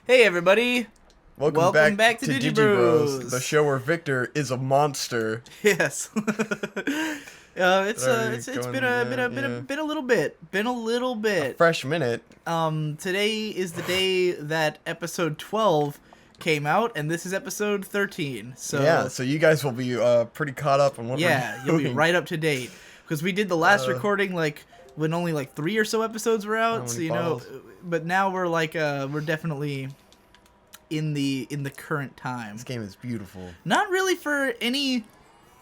Hey everybody! Welcome back to Digi Digi the show where Victor is a monster. Yes. It's been a little bit. A fresh minute. Today is the day that episode 12 came out, and this is episode 13. So yeah, so you guys will be pretty caught up on what we're doing. you'll be right up to date because we did the last recording when only 3 or so episodes were out. So but now we're we're definitely in the current time. This game is beautiful. Not really for any,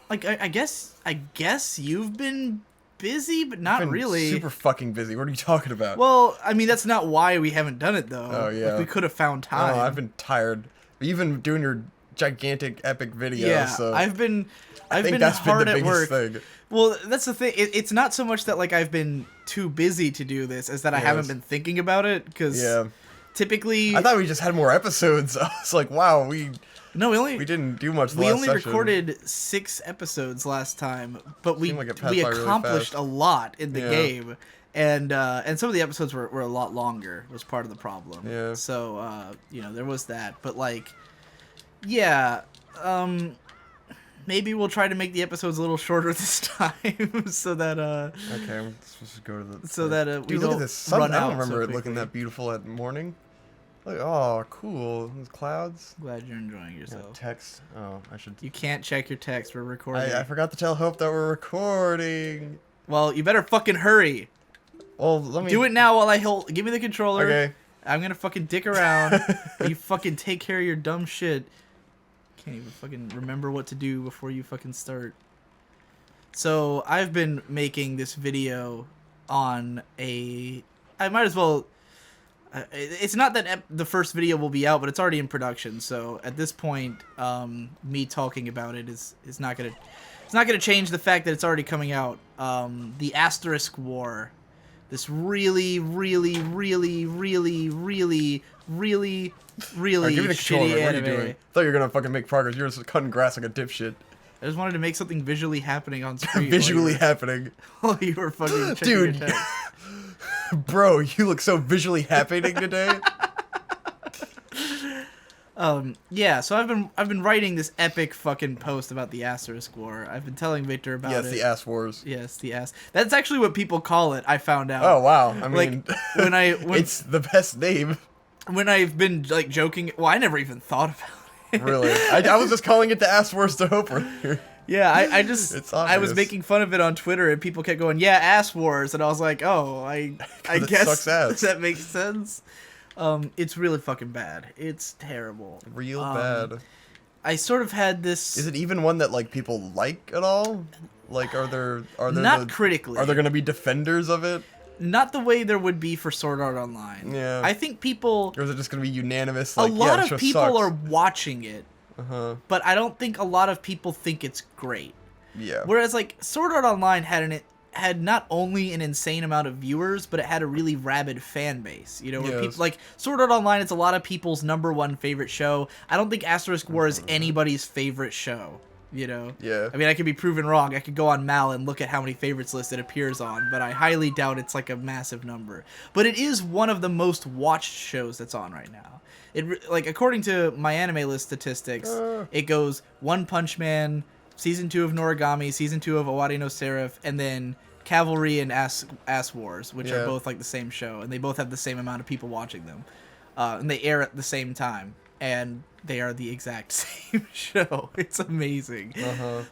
I guess you've been busy, but not really. Super fucking busy. What are you talking about? Well, I mean, that's not why we haven't done it though. Oh yeah. We could have found time. Oh, I've been tired. Even doing your gigantic epic video. Yeah, so I've been that's hard been the at work. thing. Well, that's the thing. It's not so much that I've been too busy to do this, as that I haven't been thinking about it. Because typically, I thought we just had more episodes. I was like, wow, we didn't do much. We only recorded 6 episodes last time, but we accomplished really a lot in the game, and some of the episodes were a lot longer. Was part of the problem. Yeah. So there was that, but maybe we'll try to make the episodes a little shorter this time, so that okay, I'm supposed to go to the we look don't at this sun. run I out don't remember so it looking that beautiful at morning. Like, oh, cool. Those clouds. Glad you're enjoying yourself. Text. Oh, I should. You can't check your text. We're recording. I forgot to tell Hope that we're recording. Well, you better fucking hurry. Well, let me do it now while I hold. Give me the controller. Okay. I'm gonna fucking dick around. You fucking take care of your dumb shit. Can't even fucking remember what to do before you fucking start. So I've been making this video on I might as well. It's not that the first video will be out, but it's already in production. So at this point, me talking about it is not gonna change the fact that it's already coming out. The Asterisk War, this really shitty anime. What are you doing? I thought you were gonna fucking make progress. You're just cutting grass like a dipshit. I just wanted to make something visually happening on screen. Visually happening. While you were fucking checking your text. Bro, you look so visually happening today. Yeah, so I've been writing this epic fucking post about the Asterisk War. I've been telling Victor about it. Yes, the Ass Wars. Yes, the ass. That's actually what people call it. I found out. Oh wow! I mean, when it's the best name. When I've been joking, well, I never even thought about it. Really, I was just calling it the Ass Wars to Hope earlier. Yeah, I was making fun of it on Twitter, and people kept going, "Yeah, Ass Wars," and I was like, "Oh, I guess that makes sense." It's really fucking bad. It's terrible. Real bad. I sort of had this. Is it even one that people like at all? Are there not critically? Are there going to be defenders of it? Not the way there would be for Sword Art Online. Yeah. I think people. Or is it just going to be unanimous? A lot of people are watching it. But I don't think a lot of people think it's great. Yeah. Whereas Sword Art Online had not only an insane amount of viewers, but it had a really rabid fan base. Where people Sword Art Online, it's a lot of people's #1 favorite show. I don't think Asterisk War is anybody's favorite show. Yeah. I mean, I could be proven wrong. I could go on Mal and look at how many favorites lists it appears on, but I highly doubt it's a massive number. But it is one of the most watched shows that's on right now. It according to my anime list statistics, it goes One Punch Man, Season 2 of Noragami, Season 2 of Owari no Seraph, and then Cavalry and Ass Wars, which are both the same show, and they both have the same amount of people watching them. And they air at the same time, and they are the exact same show. It's amazing.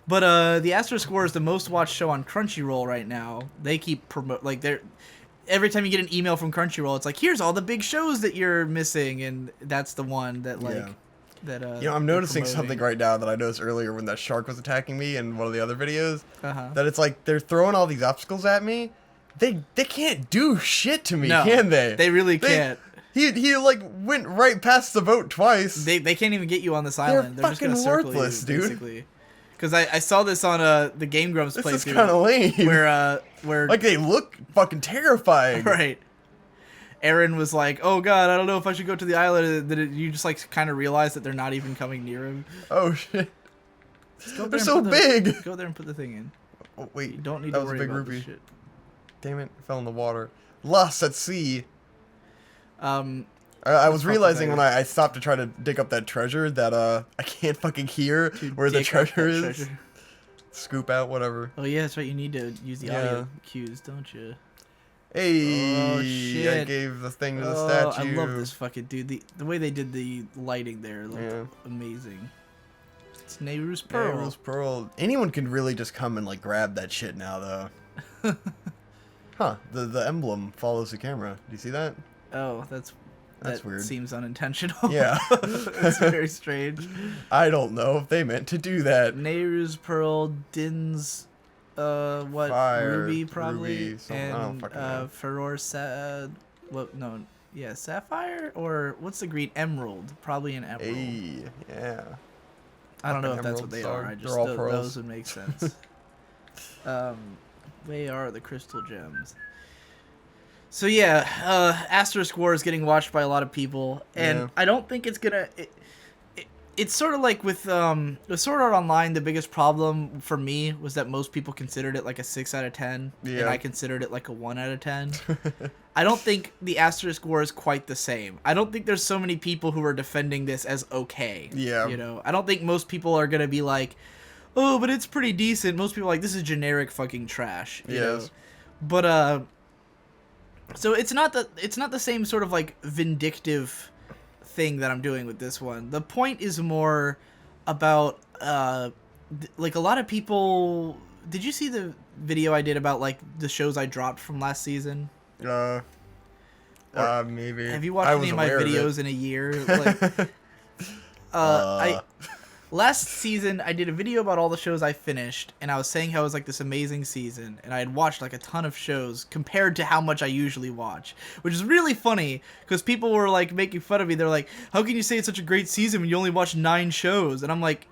But the Asterisk War is the most watched show on Crunchyroll right now. They keep every time you get an email from Crunchyroll, it's here's all the big shows that you're missing, and that's the one that that I'm noticing something right now that I noticed earlier when that shark was attacking me in one of the other videos. That it's they're throwing all these obstacles at me. They can't do shit to me, can they? They really can't. He went right past the boat twice. They can't even get you on this island. They're fucking just gonna worthless, circle you, dude. Basically. Because I saw this on the Game Grumps playthrough. This is kind of lame. Where they look fucking terrifying. Right. Aaron was like, "Oh God, I don't know if I should go to the island." You just kind of realize that they're not even coming near him. Oh shit! They're so big. Go there and put the thing in. Oh wait, you don't need to worry about this shit. Damn it! Fell in the water. Lost at sea. I was realizing when I stopped to try to dig up that treasure that I can't fucking hear where the treasure is. Scoop out, whatever. Oh yeah, that's right. You need to use the audio cues, don't you? Hey, oh shit! I gave the thing to the statue. I love this fucking dude. The way they did the lighting there looked amazing. It's Nehru's Pearl. Nehru's Pearl. Anyone can really just come and like grab that shit now, though. Huh? The emblem follows the camera. Do you see that? Oh, that's weird. Seems unintentional. Yeah. It's very strange. I don't know if they meant to do that. Nehru's Pearl, Din's, Fire, Ruby probably, Ruby, and Furor, Sapphire, or what's the green? Emerald, probably an emerald. Hey, yeah. I don't know if that's what they are. I just those would make sense. They are the crystal gems. So yeah, Asterisk War is getting watched by a lot of people, and I don't think it's gonna. It's sort of like with Sword Art Online. The biggest problem for me was that most people considered it like a 6 out of 10, and I considered it like a 1 out of 10. I don't think the Asterisk War is quite the same. I don't think there's so many people who are defending this as okay. Yeah. You know, I don't think most people are gonna be like, oh, but it's pretty decent. Most people are like, this is generic fucking trash. You know? But so it's not the same sort of like vindictive thing that I'm doing with this one. The point is more about like a lot of people. Did you see the video I did about like the shows I dropped from last season? Maybe. Have you watched any of my videos in a year? Like, last season, I did a video about all the shows I finished, and I was saying how it was like this amazing season, and I had watched like a ton of shows compared to how much I usually watch, which is really funny because people were like making fun of me. They're like, "How can you say it's such a great season when you only watched 9 shows?" And I'm like,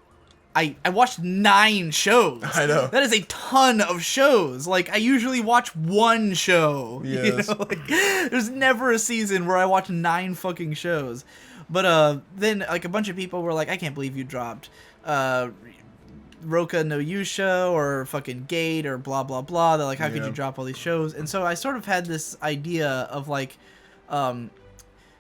I watched 9 shows. I know. That is a ton of shows. Like, I usually watch 1 show. Yes. You know? Like, there's never a season where I watch 9 fucking shows. But then like a bunch of people were like, I can't believe you dropped Roka no Yusha or fucking Gate or blah blah blah. They're like, how could you drop all these shows? And so I sort of had this idea of like,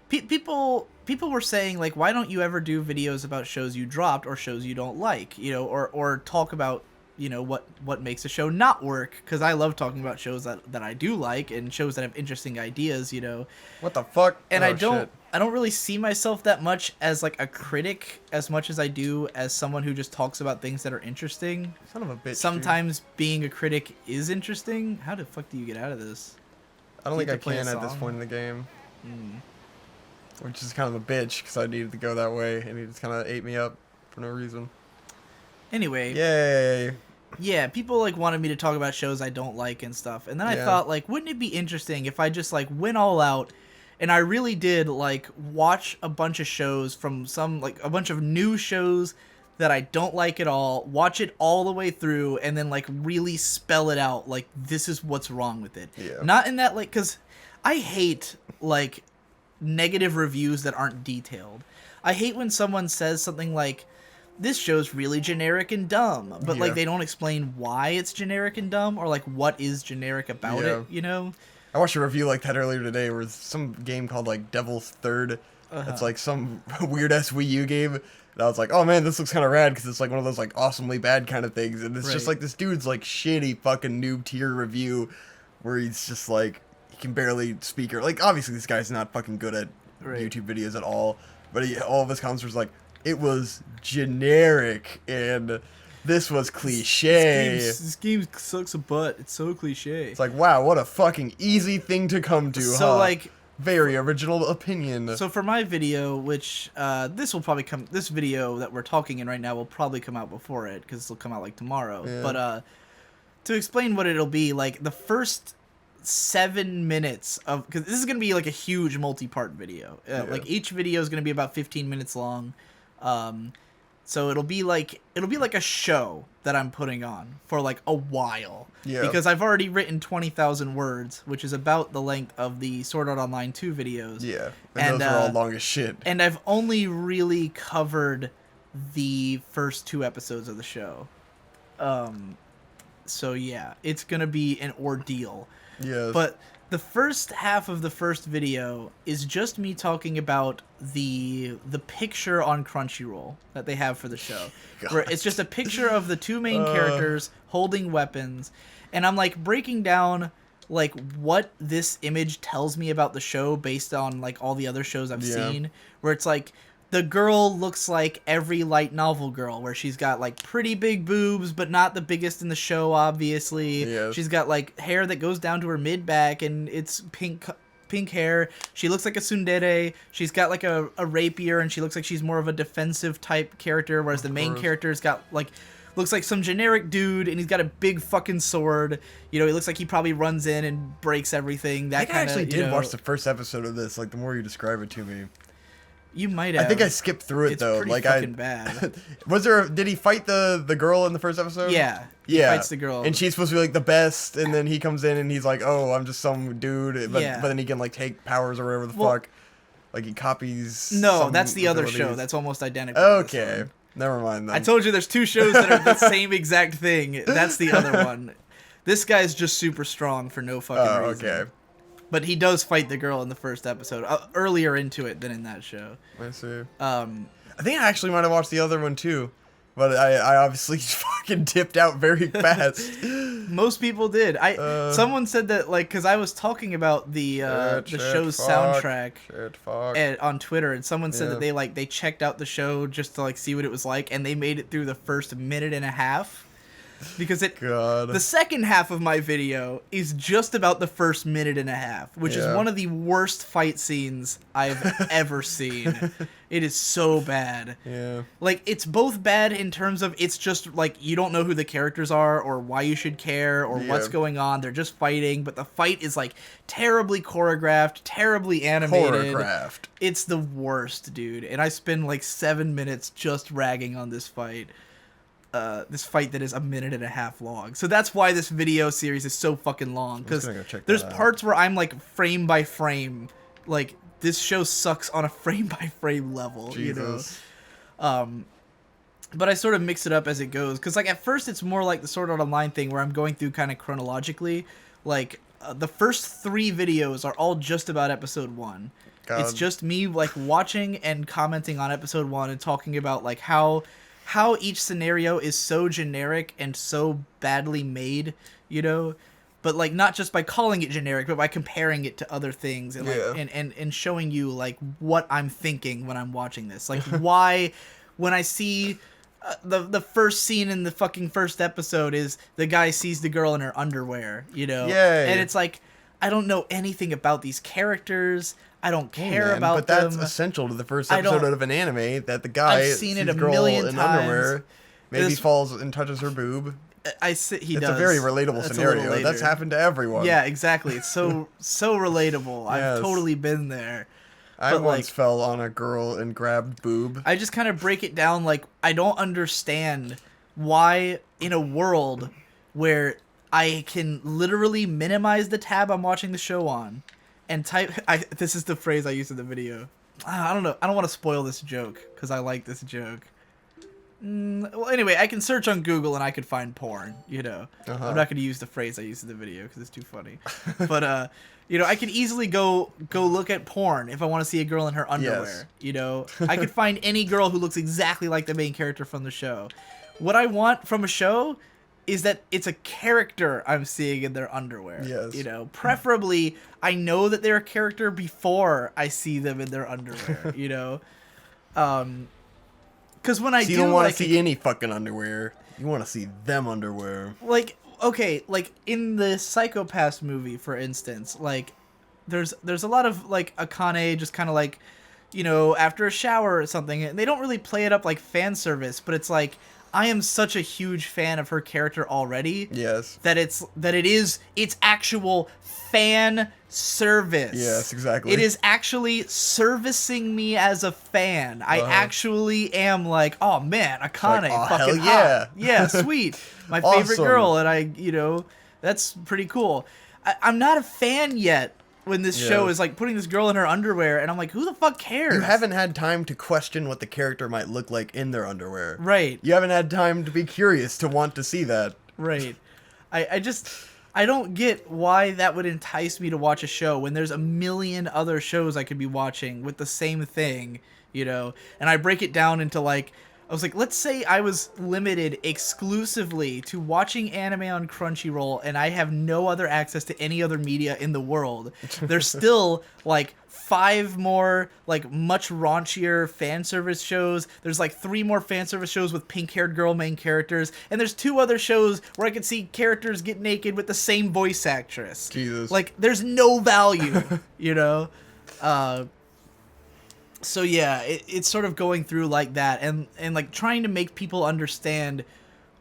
people were saying like, why don't you ever do videos about shows you dropped or shows you don't like, you know, or talk about, you know, what makes a show not work, because I love talking about shows that I do like and shows that have interesting ideas, you know. What the fuck? And I don't really see myself that much as like a critic as much as I do as someone who just talks about things that are interesting. Son of a bitch. Sometimes being a critic is interesting. How the fuck do you get out of this? I don't think I can at this point in the game. Which is kind of a bitch because I needed to go that way and he just kind of ate me up for no reason. Anyway. Yay. Yeah, people like wanted me to talk about shows I don't like and stuff. And then I thought, like, wouldn't it be interesting if I just like went all out and I really did like watch a bunch of shows from a bunch of new shows that I don't like at all, watch it all the way through, and then like really spell it out like this is what's wrong with it. Yeah. Not in that like, because I hate like negative reviews that aren't detailed. I hate when someone says something like, this show's really generic and dumb, but like they don't explain why it's generic and dumb or like what is generic about it, you know? I watched a review like that earlier today where some game called like Devil's Third. It's like some weird ass Wii U game. And I was like, oh man, this looks kind of rad because it's like one of those like awesomely bad kind of things. And it's just like this dude's like shitty fucking noob tier review where he's just like, he can barely speak or like, obviously this guy's not fucking good at YouTube videos at all. But all of his comments was like, it was generic and this was cliche. This game sucks a butt. It's so cliche. It's like, wow, what a fucking easy thing to come to. So like, very original opinion. So for my video, which this video that we're talking in right now will probably come out before it because it'll come out like tomorrow. Yeah. But to explain what it'll be, like the first 7 minutes of, because this is gonna be like a huge multi-part video. Like each video is gonna be about 15 minutes long. So it'll be like a show that I'm putting on for like a while. Yeah. Because I've already written 20,000 words, which is about the length of the Sword Art Online 2 videos. Yeah. And those are all long as shit. And I've only really covered the first 2 episodes of the show. So yeah, it's gonna be an ordeal. Yes. But The first half of the first video is just me talking about the picture on Crunchyroll that they have for the show. God. Where it's just a picture of the two main characters holding weapons, and I'm like breaking down like what this image tells me about the show based on like all the other shows I've seen, where it's like the girl looks like every light novel girl, where she's got like pretty big boobs, but not the biggest in the show, obviously. Yes. She's got like hair that goes down to her mid back, and it's pink hair. She looks like a tsundere. She's got like a rapier, and she looks like she's more of a defensive type character, whereas the main character's got like looks like some generic dude, and he's got a big fucking sword. You know, he looks like he probably runs in and breaks everything. That I think I kind of, actually did watch the first episode of this. Like the more you describe it to me. You might have. I think I skipped through it it's though. Pretty like fucking bad. Did he fight the girl in the first episode? Yeah. He fights the girl. And she's supposed to be like the best, and then he comes in and he's like, "Oh, I'm just some dude," but then he can like take powers or whatever the fuck. Like he copies. No, that's the other show. That's almost identical. Okay. Never mind then. I told you there's two shows that are the same exact thing. That's the other one. This guy's just super strong for no fucking reason. Okay. But he does fight the girl in the first episode, earlier into it than in that show. I see. I think I actually might have watched the other one too, but I obviously fucking tipped out very fast. Most people did. Someone said that like because I was talking about the show's soundtrack on Twitter, and someone said that they checked out the show just to like see what it was like, and they made it through the first minute and a half. Because the second half of my video is just about the first minute and a half, which is one of the worst fight scenes I've ever seen. It is so bad. Yeah. Like, it's both bad in terms of it's just, like, you don't know who the characters are or why you should care or what's going on. They're just fighting, but the fight is, like, terribly choreographed, terribly animated. It's the worst, dude. And I spend, like, 7 minutes just ragging on this fight. This fight that is a minute and a half long. So that's why this video series is so fucking long. Because there's parts where I'm like frame by frame. Like, this show sucks on a frame by frame level, you know? But I sort of mix it up as it goes. Because like at first it's more like the Sword Art Online thing where I'm going through kind of chronologically. Like the first 3 videos are all just about episode 1. It's just me like watching and commenting on episode 1 and talking about like how each scenario is so generic and so badly made, you know, but like not just by calling it generic, but by comparing it to other things and like and showing you like what I'm thinking when I'm watching this, like why when I see the first scene in the fucking first episode is the guy sees the girl in her underwear, you know, and it's like I don't know anything about these characters. I don't care about them. But that's essential to the first episode of an anime that the guy sees a girl in underwear, maybe falls and touches her boob. It's a very relatable scenario. That's happened to everyone. Yeah, exactly. It's so relatable. I've totally been there. I once fell on a girl and grabbed boob. I just kind of break it down like I don't understand why in a world where I can literally minimize the tab I'm watching the show on and type this is the phrase I used in the video. I don't know. I don't want to spoil this joke because I like this joke. Well, anyway, I can search on Google and I could find porn, you know. I'm not going to use the phrase I used in the video because it's too funny. But, you know, I could easily go look at porn if I want to see a girl in her underwear, you know. I could find any girl who looks exactly like the main character from the show. What I want from a show is that it's a character I'm seeing in their underwear. Yes. You know, preferably I know that they're a character before I see them in their underwear, you know. Because when you don't want to see any fucking underwear. You want to see them underwear. Like, okay, like in the Psycho-Pass movie, for instance, like there's a lot of like Akane just kind of like, you know, after a shower or something. And they don't really play it up like fan service, but it's like I am such a huge fan of her character already. Yes. That it's actual fan service. Yes, exactly. It is actually servicing me as a fan. I actually am like, oh man, Akane, like, fucking hell yeah. hot. Yeah, sweet. My favorite girl, and you know, that's pretty cool. I'm not a fan yet when this show is like putting this girl in her underwear, and I'm like, who the fuck cares? You haven't had time to question what the character might look like in their underwear. Right. You haven't had time to be curious to want to see that. Right. I just I don't get why that would entice me to watch a show when there's a million other shows I could be watching with the same thing, you know? And I break it down into like, I was like, let's say I was limited exclusively to watching anime on Crunchyroll and I have no other access to any other media in the world. There's still like 5 more like much raunchier fan service shows. There's like 3 more fan service shows with pink-haired girl main characters, and there's 2 other shows where I could see characters get naked with the same voice actress. Jesus. Like there's no value, you know. So yeah, it's sort of going through like that, and like trying to make people understand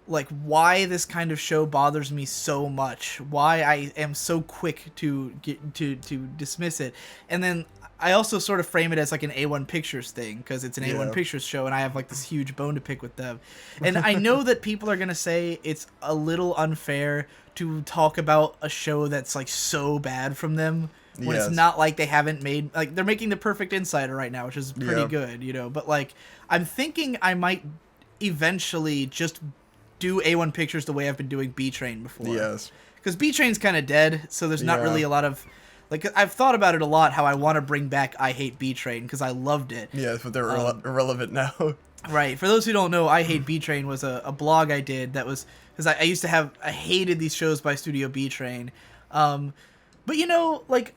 like why this kind of show bothers me so much, why I am so quick to get to dismiss it. And then I also sort of frame it as like an A1 Pictures thing, because it's an A1 Pictures show and I have like this huge bone to pick with them. And I know that people are going to say it's a little unfair to talk about a show that's like so bad from them when it's not like they haven't made, like they're making The Perfect Insider right now, which is pretty good, you know. But like I'm thinking I might eventually just do A1 Pictures the way I've been doing B Train before. Yes. Because B Train's kind of dead, so there's not really a lot of... Like, I've thought about it a lot, how I want to bring back I Hate B Train, because I loved it. Yes, but they're irrelevant now. Right. For those who don't know, I Hate B Train was a blog I did that was... Because I used to have... I hated these shows by Studio B Train. But, you know, like,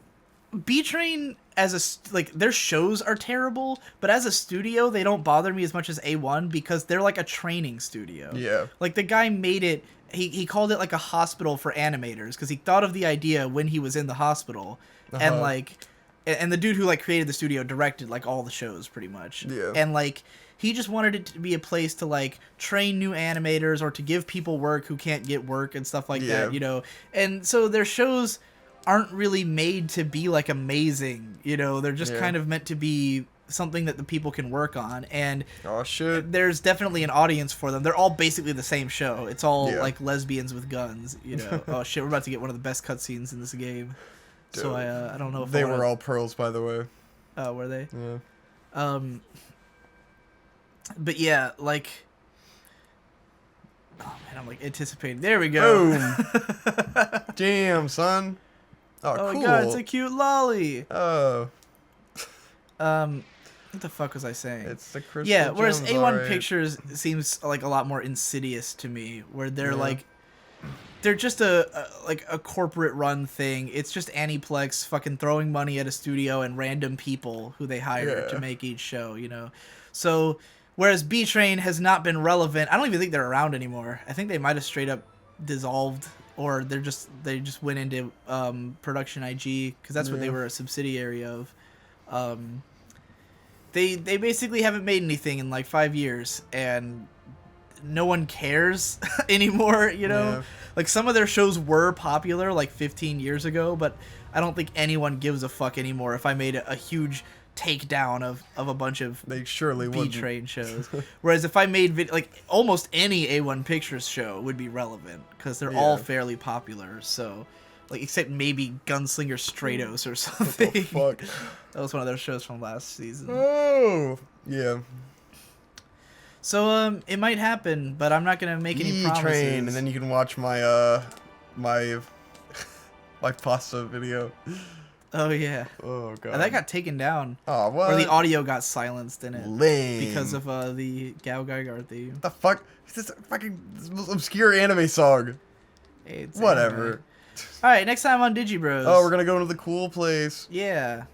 B Train as a... Like, their shows are terrible, but as a studio, they don't bother me as much as A1 because they're like a training studio. Yeah. Like, the guy made it... He called it like a hospital for animators because he thought of the idea when he was in the hospital, and like, and the dude who like created the studio directed like all the shows pretty much. Yeah. And like, he just wanted it to be a place to like train new animators or to give people work who can't get work and stuff like that, you know. And so their shows aren't really made to be like amazing, you know. They're just kind of meant to be something that the people can work on, and there's definitely an audience for them. They're all basically the same show. It's all like lesbians with guns, you know. Oh shit, we're about to get one of the best cutscenes in this game. Dude. So I don't know if they were all pearls, by the way. Oh, were they? Yeah. But yeah, like, oh man, I'm like anticipating. There we go. Boom. Damn, son. Oh, cool. My god, it's a cute lolly. Oh. What the fuck was I saying? It's the crystal. Yeah, whereas gems, A1 Pictures seems like a lot more insidious to me, where they're like, they're just a corporate run thing. It's just Aniplex fucking throwing money at a studio and random people who they hire to make each show, you know. So whereas B Train has not been relevant, I don't even think they're around anymore. I think they might have straight up dissolved, or they just went into Production IG because that's what they were a subsidiary of. They basically haven't made anything in like 5 years, and no one cares anymore, you know? Yeah. Like, some of their shows were popular like 15 years ago, but I don't think anyone gives a fuck anymore if I made a huge takedown of a bunch of they surely B-Train shows. Whereas if I made like almost any A1 Pictures show would be relevant because they're all fairly popular, so... Like, except maybe Gunslinger Stratos or something. What the fuck? That was one of their shows from last season. Oh, yeah. So, it might happen, but I'm not gonna make any promises. Train, and then you can watch my my pasta video. Oh yeah. Oh god. And that got taken down. Oh what? Or the audio got silenced in it. Lame. Because of the Gao Gaigar theme. What the fuck? It's this fucking obscure anime song. It's whatever. Alright, next time on Digi Bros. Oh, we're gonna go into the cool place. Yeah.